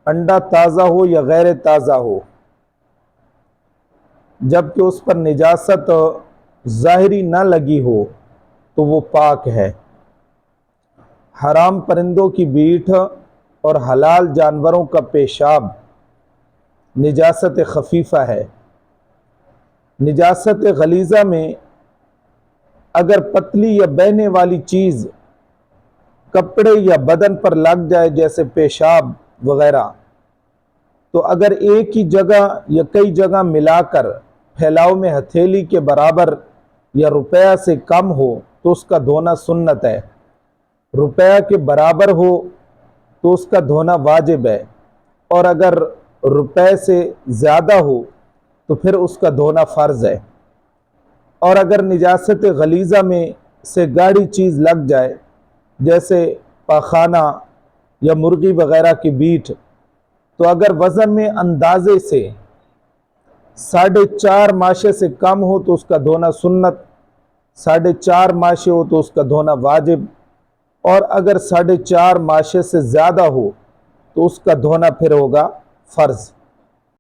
انڈا تازہ ہو یا غیر تازہ ہو، جب کہ اس پر نجاست ظاہری نہ لگی ہو تو وہ پاک ہے۔ حرام پرندوں کی بیٹھ اور حلال جانوروں کا پیشاب نجاست خفیفہ ہے۔ نجاست غلیظہ میں اگر پتلی یا بہنے والی چیز کپڑے یا بدن پر لگ جائے جیسے پیشاب وغیرہ، تو اگر ایک ہی جگہ یا کئی جگہ ملا کر پھیلاؤ میں ہتھیلی کے برابر یا روپیہ سے کم ہو تو اس کا دھونا سنت ہے۔ روپیہ کے برابر ہو تو اس کا دھونا واجب ہے، اور اگر روپے سے زیادہ ہو تو پھر اس کا دھونا فرض ہے۔ اور اگر نجاست غلیظہ میں سے گاڑھی چیز لگ جائے جیسے پاخانہ یا مرغی وغیرہ کی بیٹ، تو اگر وزن میں اندازے سے 4.5 ماشے سے کم ہو تو اس کا دھونا سنت، 4.5 ماشے ہو تو اس کا دھونا واجب، اور اگر 4.5 ماشے سے زیادہ ہو تو اس کا دھونا پھر ہوگا فرض۔